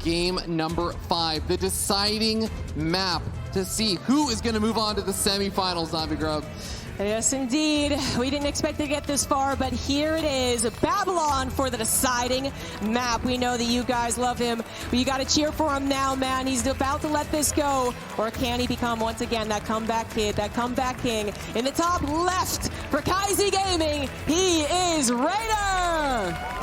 game number 5, the deciding map to see who is going to move on to the semifinals, Zombie Grub. Yes, indeed. We didn't expect to get this far, but here it is. Babylon for the deciding map. We know that you guys love him, but you got to cheer for him now, man. He's about to let this go, or can he become, once again, that comeback kid, that comeback king? In the top left for Kaizi Gaming, he is Reynor!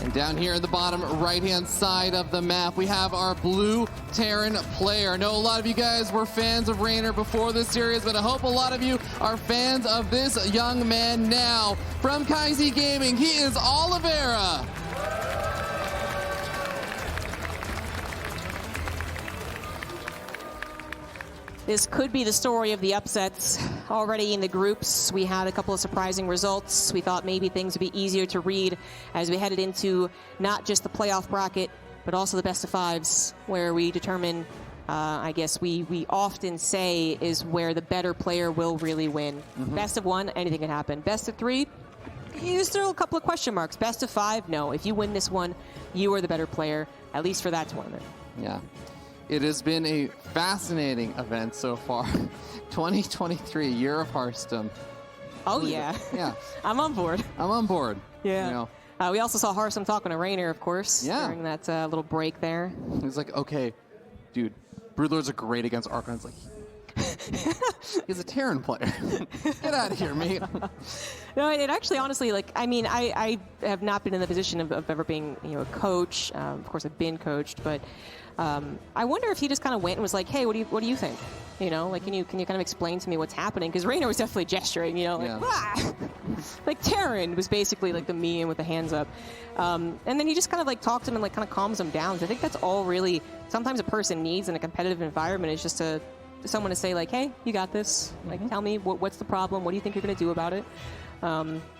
And down here in the bottom right-hand side of the map, we have our blue Terran player. I know a lot of you guys were fans of Reynor before this series, but I hope a lot of you are fans of this young man now. From Kaizi Gaming, he is Oliveira. This could be the story of the upsets. Already in the groups, we had a couple of surprising results. We thought maybe things would be easier to read as we headed into not just the playoff bracket, but also the best of fives, where we determine, I guess we often say, is where the better player will really win. Best of 1, anything can happen. Best of 3, there's still a couple of question marks. Best of 5, no. If you win this one, you are the better player, at least for that tournament. Yeah. It has been a fascinating event so far. 2023, year of Hearthstone. Oh, yeah. Yeah. I'm on board. I'm on board. Yeah. You know. We also saw Hearthstone talking to Reynor, of course, during that little break there. He's like, okay, dude, Broodlords are great against Archons. Like, he's a Terran player. Get out of here, mate. No, it actually, honestly, like, I mean, I have not been in the position of ever being, a coach. Of course, I've been coached, but I wonder if he just kind of went and was like, hey, what do you think? Like, can you kind of explain to me what's happening? Because Reynor was definitely gesturing, like, ah! Like Terran was basically like the meme with the hands up. And then he just kind of like talks to him and like kind of calms him down. So I think that's all really sometimes a person needs in a competitive environment, is just someone to say like, hey, you got this. Like, tell me what's the problem? What do you think you're going to do about it?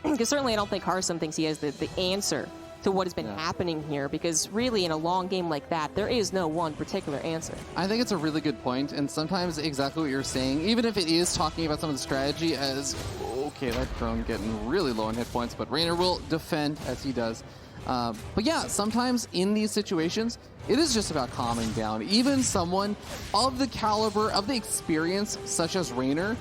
Because certainly I don't think Hearthstone thinks he has the answer to what has been happening here, because really in a long game like that, there is no one particular answer. I think it's a really good point, and sometimes exactly what you're saying, even if it is talking about some of the strategy as, okay, that drone getting really low on hit points, but Reynor will defend as he does. But yeah, sometimes in these situations, it is just about calming down. Even someone of the caliber, of the experience, such as Reynor,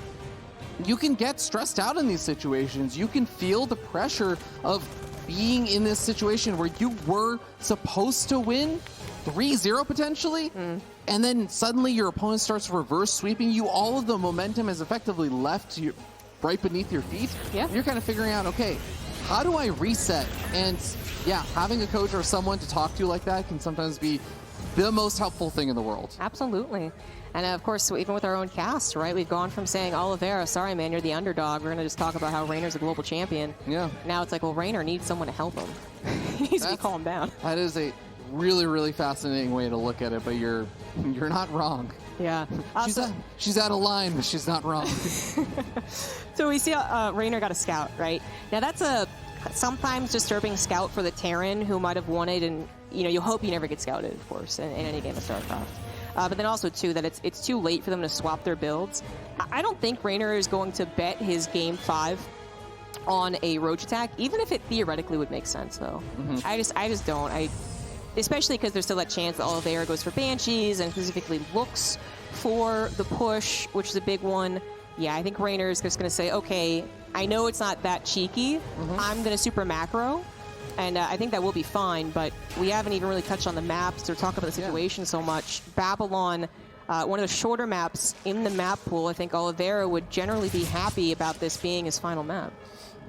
you can get stressed out in these situations. You can feel the pressure of being in this situation where you were supposed to win 3-0 potentially, and then suddenly your opponent starts reverse sweeping you. All of the momentum is effectively left you right beneath your feet. Yeah. You're kind of figuring out, okay, how do I reset? And yeah, having a coach or someone to talk to like that can sometimes be the most helpful thing in the world. Absolutely. And of course, even with our own cast, right? We've gone from saying, Oliveira, sorry, man, you're the underdog. We're going to just talk about how Reynor's a global champion. Yeah. Now it's like, well, Reynor needs someone to help him. He needs to be calmed down. That is a really, really fascinating way to look at it, but you're not wrong. Yeah. She's out of line, but she's not wrong. So we see Reynor got a scout, right? Now that's a sometimes disturbing scout for the Terran who might have wanted, and you hope you never get scouted, of course, in any game of StarCraft. But then also, too, that it's too late for them to swap their builds. I don't think Reynor is going to bet his Game 5 on a Roach attack, even if it theoretically would make sense, though. I just don't. Especially because there's still that chance that Oliveira goes for Banshees and specifically looks for the push, which is a big one. Yeah, I think Reynor is just going to say, okay, I know it's not that cheeky. I'm going to super macro. And I think that will be fine, but we haven't even really touched on the maps or talk about the situation so much. Babylon, one of the shorter maps in the map pool. I think Oliveira would generally be happy about this being his final map.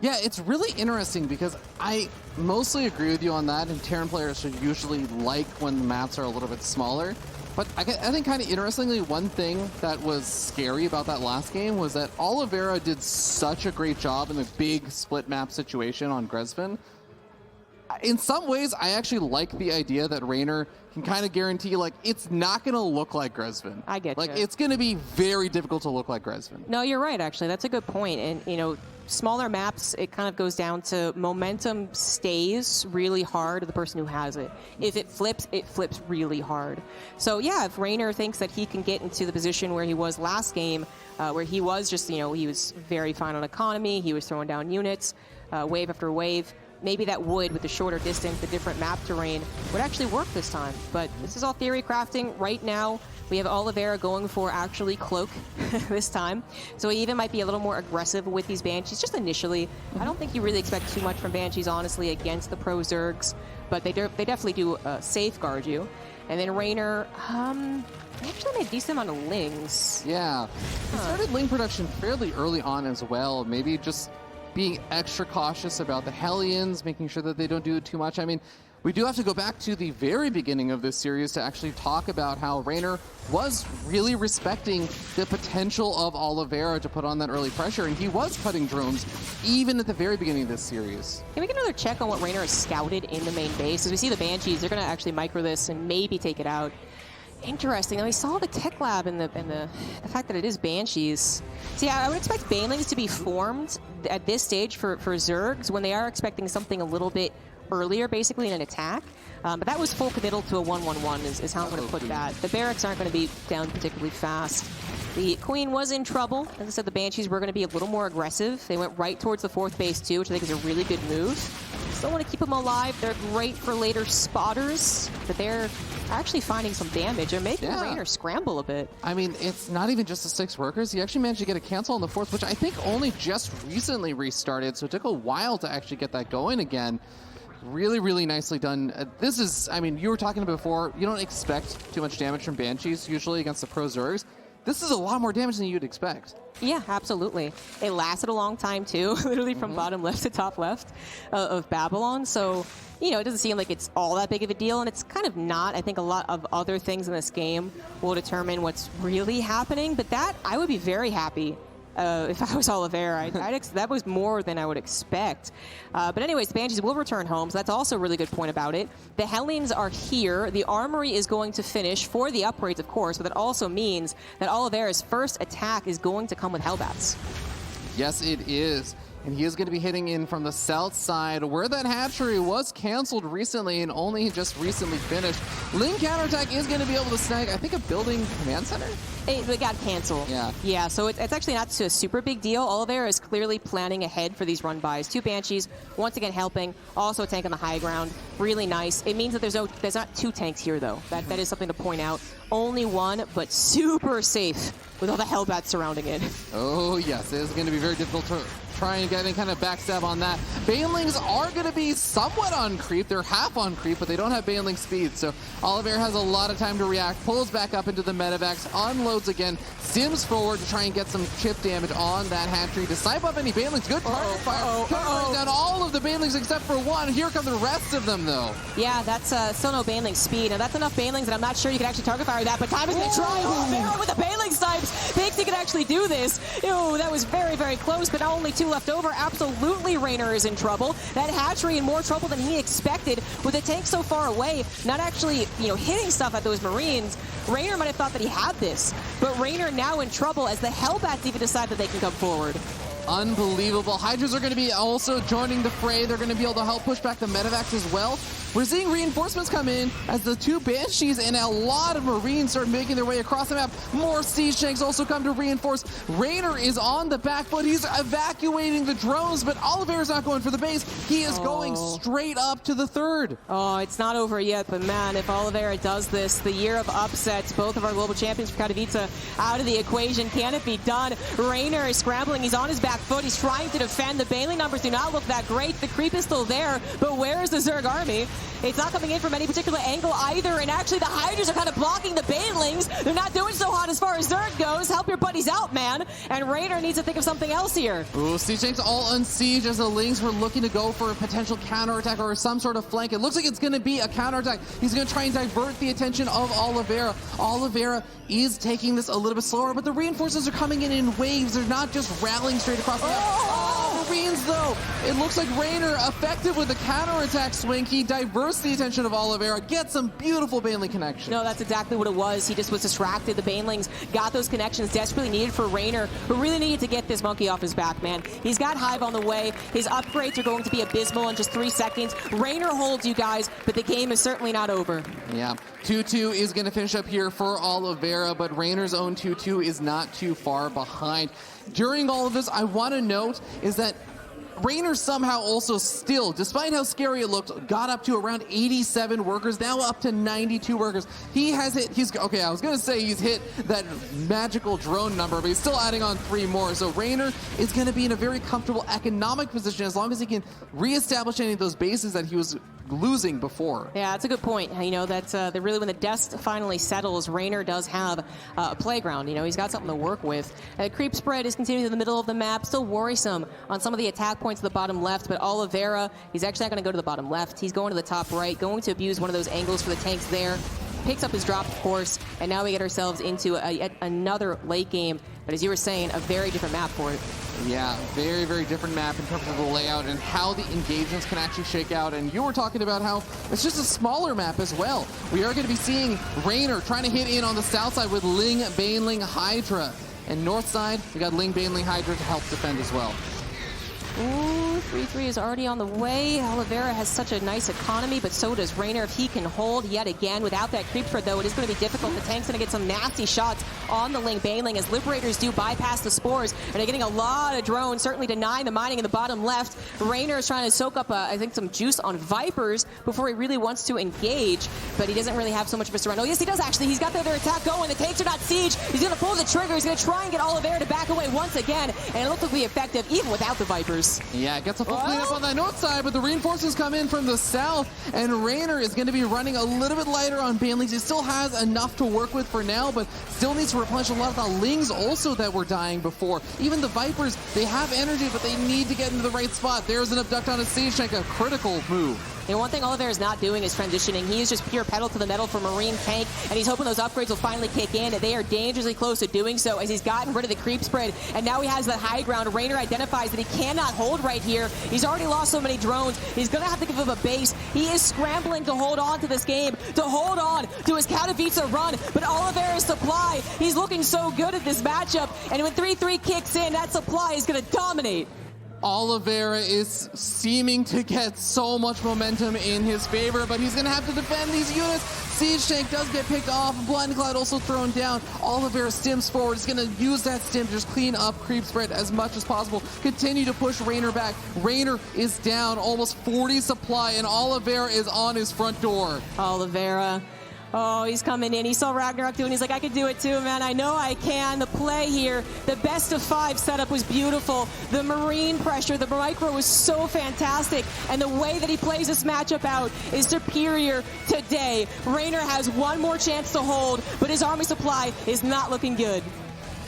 Yeah, it's really interesting because I mostly agree with you on that, and Terran players should usually like when the maps are a little bit smaller. But I think kind of interestingly, one thing that was scary about that last game was that Oliveira did such a great job in the big split map situation on Grezvin. In some ways, I actually like the idea that Reynor can kind of guarantee, like, it's not going to look like Grezvin. I get like, you. it's going to be very difficult to look like Grezvin. No, you're right, actually. That's a good point. And, smaller maps, it kind of goes down to momentum stays really hard to the person who has it. If it flips really hard. So, yeah, if Reynor thinks that he can get into the position where he was last game, where he was just, he was very fine on economy, he was throwing down units, wave after wave. Maybe that would, with the shorter distance, the different map terrain, would actually work this time. But this is all theory crafting. Right now, we have Oliveira going for actually Cloak this time. So he even might be a little more aggressive with these Banshees, just initially. I don't think you really expect too much from Banshees, honestly, against the Pro Zergs. But they definitely do safeguard you. And then Reynor, he actually made a decent amount of Lings. Yeah. He started Ling production fairly early on as well. Maybe just being extra cautious about the Hellions, making sure that they don't do too much. I mean, we do have to go back to the very beginning of this series to actually talk about how Reynor was really respecting the potential of Oliveira to put on that early pressure, and he was cutting drones even at the very beginning of this series. Can we get another check on what Reynor has scouted in the main base? As we see the Banshees, they're going to actually micro this and maybe take it out. Interesting. Now, we saw the tech lab and the fact that it is Banshees. See, I would expect Banelings to be formed at this stage for Zergs when they are expecting something a little bit earlier, basically in an attack. But that was full committal to a 1-1-1 is how I'm going to put that. The barracks aren't going to be down particularly fast. The Queen was in trouble. As I said, the Banshees were going to be a little more aggressive. They went right towards the 4th base too, which I think is a really good move. Still want to keep them alive. They're great for later spotters, but they're actually finding some damage. They're making Reynor scramble a bit. I mean, it's not even just the 6 workers. He actually managed to get a cancel on the 4th, which I think only just recently restarted, so it took a while to actually get that going again. Really, really nicely done. This is, I mean, you were talking about before, you don't expect too much damage from Banshees usually against the Pro Zergs. This is a lot more damage than you'd expect. Yeah, absolutely. It lasted a long time, too, literally from bottom left to top left of Babylon. So, you know, it doesn't seem like it's all that big of a deal, and it's kind of not. I think a lot of other things in this game will determine what's really happening, but that, I would be very happy if I was Oliveira. That was more than I would expect. But anyways, the Banshees will return home, so that's also a really good point about it. The Hellions are here. The Armory is going to finish for the upgrades, of course, but that also means that Oliveira's first attack is going to come with Hellbats. Yes, it is. And he is going to be hitting in from the south side, where that hatchery was canceled recently and only just recently finished. Ling counterattack is going to be able to snag, I think, a building command center? It got canceled. Yeah, so it's actually not a super big deal. Oliveira is clearly planning ahead for these run-bys. 2 Banshees, once again helping. Also a tank on the high ground. Really nice. It means that there's not 2 tanks here, though. That is something to point out. Only 1, but super safe with all the Hellbats surrounding it. Oh, yes. It is going to be very difficult to try and get any kind of backstab on that. Banelings are going to be somewhat on creep. They're half on creep, but they don't have Baneling speed. So Oliveira has a lot of time to react, pulls back up into the medevacs, unloads again, sims forward to try and get some chip damage on that hatchery to snipe up any Banelings. Good target fire. Covering down all of the Banelings except for 1. Here come the rest of them, though. Yeah, that's still no Baneling speed. Now, that's enough Banelings that I'm not sure you can actually target fire that, but time is going to try. Oliveira with the Baneling snipes. Thinks he can actually do this. Ew, that was very, very close, but now only 2 left over. Absolutely, Reynor is in trouble. That hatchery in more trouble than he expected with the tank so far away, not actually, hitting stuff at those Marines. Reynor might have thought that he had this, but Reynor now in trouble as the Hellbats even decide that they can come forward. Unbelievable. Hydras are going to be also joining the fray. They're going to be able to help push back the medevacs as well. We're seeing reinforcements come in as the 2 Banshees and a lot of Marines start making their way across the map. More siege tanks also come to reinforce. Reynor is on the back foot. He's evacuating the drones, but Oliveira's not going for the base. He is going straight up to the 3rd. Oh, it's not over yet, but man, if Oliveira does this, the year of upsets, both of our global champions for Katowice out of the equation. Can it be done? Reynor is scrambling. He's on his back foot. He's trying to defend. The Baneling numbers do not look that great. The creep is still there, but where is the Zerg army? It's not coming in from any particular angle either, and actually the Hydras are kind of blocking the Banelings. They're not doing so hot as far as Zerg goes. Help your buddies out, man. And Reynor needs to think of something else here. Ooh, siege tanks all unsieged as the Lings were looking to go for a potential counterattack or some sort of flank. It looks like it's going to be a counterattack. He's going to try and divert the attention of Oliveira. Oliveira is taking this a little bit slower, but the reinforcements are coming in waves. They're not just rallying straight across the map. Marines, though. It looks like Reynor, effective with the counterattack swing. He diverts the attention of Oliveira, gets some beautiful Baneling connections. No, that's exactly what it was. He just was distracted. The Banelings got those connections desperately needed for Reynor, who really needed to get this monkey off his back, man. He's got Hive on the way. His upgrades are going to be abysmal in just 3 seconds. Reynor holds, you guys, but the game is certainly not over. Yeah, 2-2 is going to finish up here for Oliveira, but Reynor's own 2-2 is not too far behind. During all of this, I want to note is that Reynor somehow also still, despite how scary it looked, got up to around 87 workers, now up to 92 workers. He has hit, okay, I was going to say he's hit that magical drone number, but he's still adding on 3 more. So Reynor is going to be in a very comfortable economic position as long as he can reestablish any of those bases that he was losing before. Yeah, that's a good point. You know, that's really when the dust finally settles, Reynor does have a playground. You know, he's got something to work with. Creep spread is continuing in the middle of the map, still worrisome on some of the attack points at the bottom left, but Oliveira, he's actually not going to go to the bottom left. He's going to the top right, going to abuse one of those angles for the tanks there. Picks up his drop, of course, and now we get ourselves into yet another late game. But as you were saying, a very different map for it. Yeah, very, very different map in terms of the layout and how the engagements can actually shake out. And you were talking about how it's just a smaller map as well. We are going to be seeing Reynor trying to hit in on the south side with Ling, Baneling, Hydra. And north side, we got Ling, Baneling, Hydra to help defend as well. Ooh, 3-3 is already on the way. Oliveira has such a nice economy, but so does Reynor. If he can hold yet again without that creep spread, though, it is going to be difficult. The tank's going to get some nasty shots on the Ling Baneling as Liberators do bypass the spores, and they're getting a lot of drones, certainly denying the mining in the bottom left. Reynor is trying to soak up, I think, some juice on Vipers before he really wants to engage, but he doesn't really have so much of a surround. Oh, yes, he does, actually. He's got the other attack going. The tanks are not siege. He's going to pull the trigger. He's going to try and get Oliveira to back away once again, and it looks like it'll be effective even without the Vipers. Yeah, it gets a full cleanup on that north side, but the reinforcements come in from the south, and Reynor is going to be running a little bit lighter on Banelings. He still has enough to work with for now, but still needs to replenish a lot of the Lings also that were dying before. Even the Vipers, they have energy, but they need to get into the right spot. There's an abduct on a Siege Tank, a critical move. And one thing Oliveira is not doing is transitioning. He is just pure pedal to the metal for Marine Tank, and he's hoping those upgrades will finally kick in. They are dangerously close to doing so as he's gotten rid of the creep spread, and now he has the high ground. Reynor identifies that he cannot hold right here. He's already lost so many drones. He's going to have to give him a base. He is scrambling to hold on to this game, to hold on to his Katowice run, but Oliveira's supply, he's looking so good at this matchup, and when 3-3 kicks in, that supply is going to dominate. Oliveira is seeming to get so much momentum in his favor, but he's going to have to defend these units. Siege Tank does get picked off. Blind Cloud also thrown down. Oliveira stims forward. He's going to use that stim to just clean up creep spread as much as possible. Continue to push Reynor back. Reynor is down almost 40 supply, and Oliveira is on his front door. Oliveira. Oh, he's coming in. He saw Ragnarok doing. He's like, I can do it too, man. I know I can. The play here, the best of 5 setup was beautiful. The Marine pressure, the micro was so fantastic. And the way that he plays this matchup out is superior today. Reynor has one more chance to hold, but his army supply is not looking good.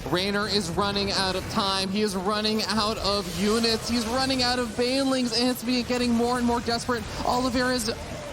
Reynor is running out of time. He is running out of units. He's running out of Banelings, and it's getting more and more desperate. Oliveira is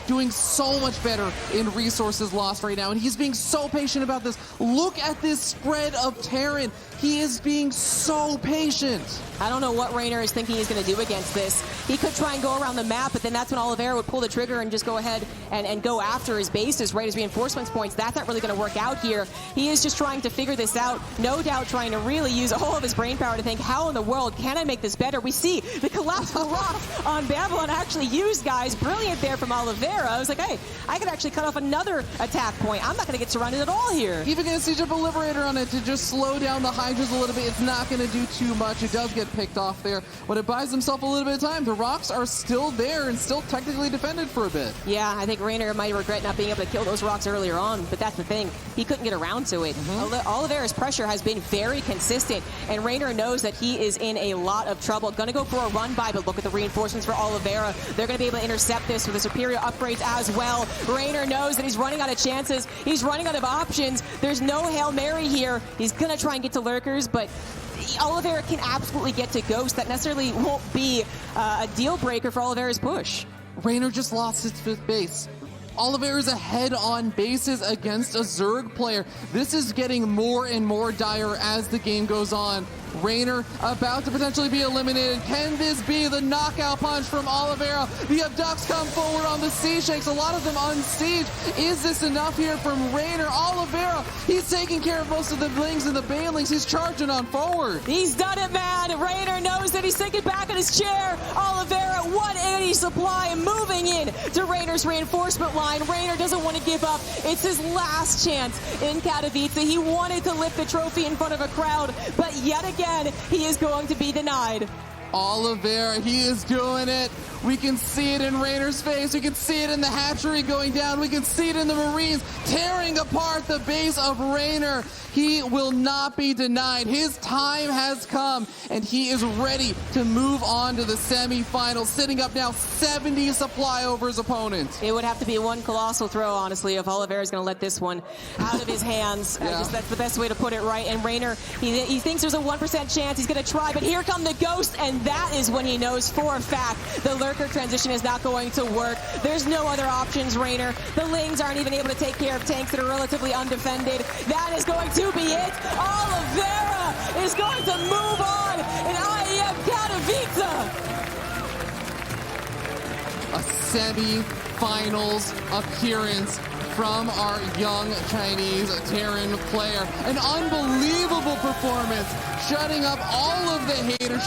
doing so much better in resources lost right now, and he's being so patient about this. Look at this spread of Terran. He is being so patient. I don't know what Reynor is thinking he's going to do against this. He could try and go around the map, but then that's when Oliveira would pull the trigger and just go ahead and go after his bases, right, his reinforcements points. That's not really going to work out here. He is just trying to figure this out, no doubt trying to really use all of his brain power to think, how in the world can I make this better? We see the collapsible rock on Babylon actually used, guys. Brilliant there from Oliveira. I was like, hey, I could actually cut off another attack point. I'm not going to get surrounded at all here. Even going to siege up a Liberator on it to just slow down the Hydras a little bit. It's not going to do too much. It does get picked off there, but it buys himself a little bit of time. The rocks are still there and still technically defended for a bit. Yeah, I think Reynor might regret not being able to kill those rocks earlier on, but that's the thing. He couldn't get around to it. Oliveira's pressure has been very consistent, and Reynor knows that he is in a lot of trouble. Gonna go for a run by, but look at the reinforcements for Oliveira. They're gonna be able to intercept this with the superior upgrades as well. Reynor knows that he's running out of chances. He's running out of options. There's no Hail Mary here. He's gonna try and get to Lurkers, but Oliveira can absolutely get to Ghost. That necessarily won't be a deal breaker for Oliveira's push. Reynor just lost his 5th base. Oliveira's ahead on bases against a Zerg player. This is getting more and more dire as the game goes on. Reynor about to potentially be eliminated. Can this be the knockout punch from Oliveira? The abducts come forward on the Siege Tanks, a lot of them on siege. Is this enough here from Reynor? Oliveira, he's taking care of most of the Lings and the Banelings. He's charging on forward. He's done it, man. Reynor knows that he's sinking back in his chair. Oliveira, 180 supply, moving in to Reynor's reinforcement line. Reynor doesn't want to give up. It's his last chance in Katowice. He wanted to lift the trophy in front of a crowd, but yet again, he is going to be denied. Oliveira, he is doing it. We can see it in Reynor's face. We can see it in the hatchery going down. We can see it in the Marines tearing apart the base of Reynor. He will not be denied. His time has come, and he is ready to move on to the semifinals, sitting up now 70 supply over his opponent. It would have to be one colossal throw, honestly, if Oliveira is going to let this one out of his hands. Yeah. That's the best way to put it, right? And Reynor, he thinks there's a 1% chance he's going to try, but here come the Ghost, and that is when he knows for a fact the Lurker transition is not going to work. There's no other options, Reynor. The Lings aren't even able to take care of tanks that are relatively undefended. That is going to be it. Oliveira is going to move on in IEM Katowice. A semi-finals appearance from our young Chinese Terran player. An unbelievable performance, shutting up all of the haters.